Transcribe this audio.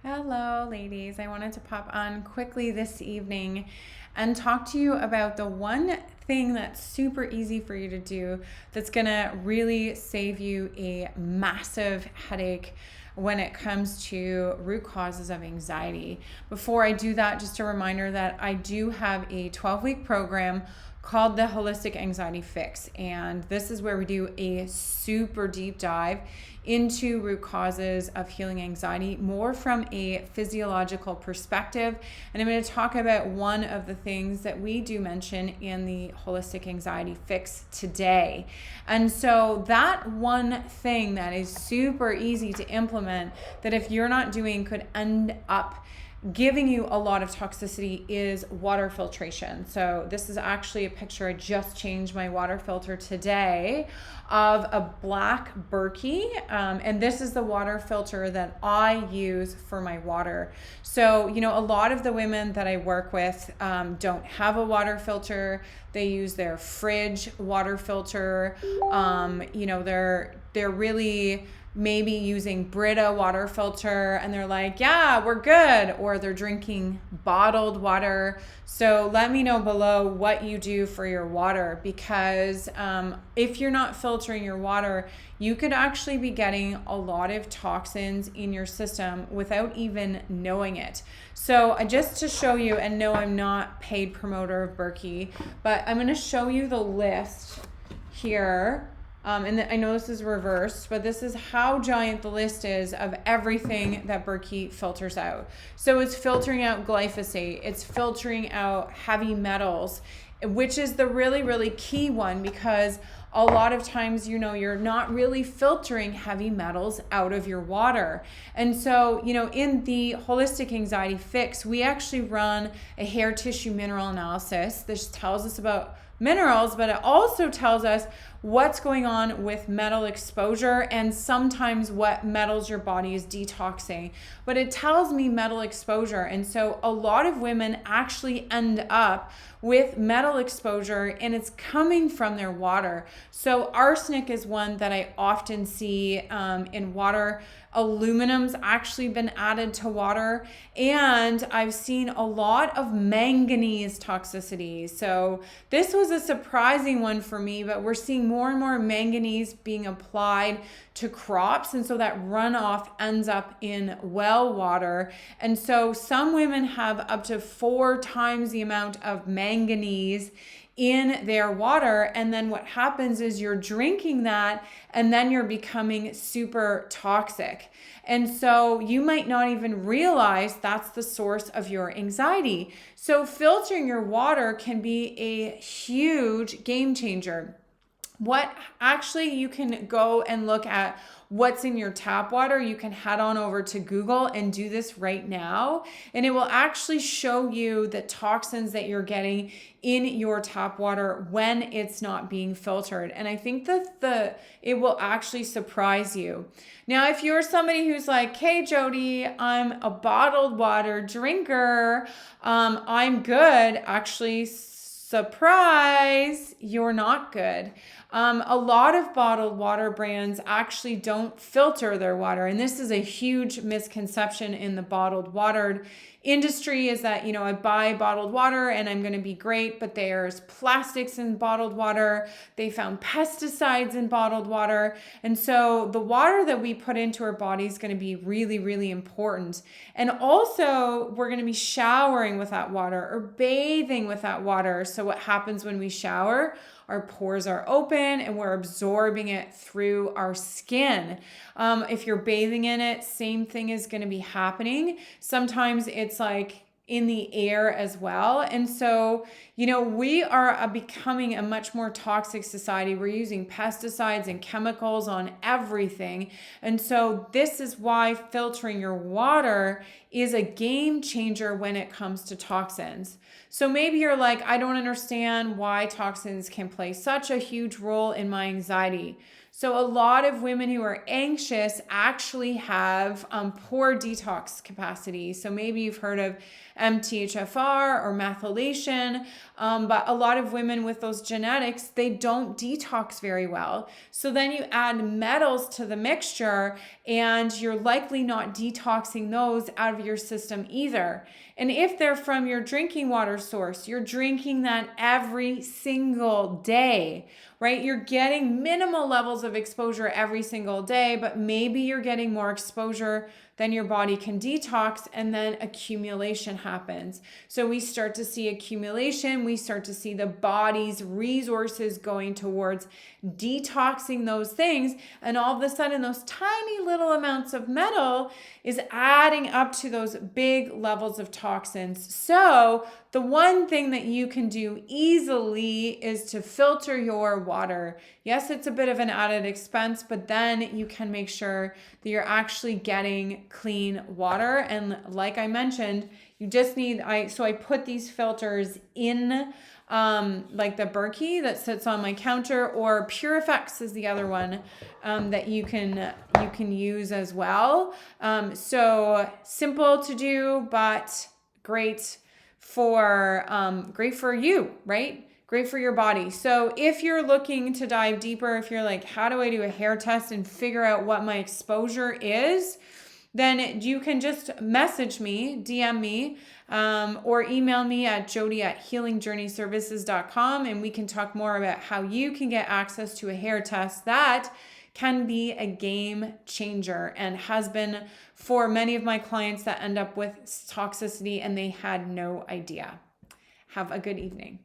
Hello, ladies. I wanted to pop on quickly this evening and talk to you about the one thing that's super easy for you to do that's going to really save you a massive headache when it comes to root causes of anxiety. Before I do that, just a reminder that I do have a 12-week program called the Holistic Anxiety Fix. And this is where we do a super deep dive into root causes of healing anxiety, more from a physiological perspective. And I'm going to talk about one of the things that we do mention in the Holistic Anxiety Fix today. And so that one thing that is super easy to implement, that if you're not doing, could end up giving you a lot of toxicity, is water filtration. So this is actually a picture. I just changed my water filter today of a black Berkey. And this is the water filter that I use for my water. So, a lot of the women that I work with don't have a water filter. They use their fridge water filter. They're really maybe using Brita water filter and they're like, yeah, we're good. Or they're drinking bottled water. So let me know below what you do for your water, because if you're not filtering your water, you could actually be getting a lot of toxins in your system without even knowing it. So just to show you, and no, I'm not paid promoter of Berkey, but I'm going to show you the list here. I know this is reversed, but this is how giant the list is of everything that Berkey filters out. So it's filtering out glyphosate, it's filtering out heavy metals, which is the really, really key one, because a lot of times, you're not really filtering heavy metals out of your water. And so, in the Holistic Anxiety Fix, we actually run a hair tissue mineral analysis. This tells us about minerals, but it also tells us what's going on with metal exposure and sometimes what metals your body is detoxing. But it tells me metal exposure. And so a lot of women actually end up with metal exposure, and it's coming from their water. So arsenic is one that I often see in water. Aluminum's actually been added to water, and I've seen a lot of manganese toxicity. So this was a surprising one for me, but we're seeing more and more manganese being applied to crops, and so that runoff ends up in well water. And so some women have up to 4 times the amount of manganese in their water, and then what happens is you're drinking that and then you're becoming super toxic. And so you might not even realize that's the source of your anxiety. So filtering your water can be a huge game changer. What actually, you can go and look at what's in your tap water. You can head on over to Google and do this right now, and it will actually show you the toxins that you're getting in your tap water when it's not being filtered. And I think that it will actually surprise you. Now, if you're somebody who's like, hey, Jody, I'm a bottled water drinker, I'm good. Actually, surprise, you're not good. A lot of bottled water brands actually don't filter their water. And this is a huge misconception in the bottled water industry, is that, I buy bottled water and I'm going to be great, but there's plastics in bottled water. They found pesticides in bottled water. And so the water that we put into our body is going to be really, really important. And also, we're going to be showering with that water or bathing with that water. So what happens when we shower? Our pores are open and we're absorbing it through our skin. If you're bathing in it, same thing is going to be happening. Sometimes it's like in the air as well. And so, we are becoming a much more toxic society. We're using pesticides and chemicals on everything. And so this is why filtering your water is a game changer when it comes to toxins. So maybe you're like, I don't understand why toxins can play such a huge role in my anxiety. So a lot of women who are anxious actually have poor detox capacity. So maybe you've heard of MTHFR or methylation, but a lot of women with those genetics, they don't detox very well. So then you add metals to the mixture and you're likely not detoxing those out of your system either. And if they're from your drinking water source, you're drinking that every single day, right? You're getting minimal levels of exposure every single day, but maybe you're getting more exposure than your body can detox, and then accumulation happens. So we start to see accumulation, we start to see the body's resources going towards detoxing those things, and all of a sudden those tiny little amounts of metal is adding up to those big levels of toxins. So the one thing that you can do easily is to filter your water. Yes, it's a bit of an added expense, but then you can make sure that you're actually getting clean water. And like I mentioned, you just need, I put these filters in like the Berkey that sits on my counter, or PureFX is the other one that you can use as well. So simple to do, but great for you, right? Great for your body. So if you're looking to dive deeper, if you're like, how do I do a hair test and figure out what my exposure is, then you can just message me, DM me, or email me at jody@healingjourneyservices.com, and we can talk more about how you can get access to a hair test that can be a game changer and has been for many of my clients that end up with toxicity and they had no idea. Have a good evening.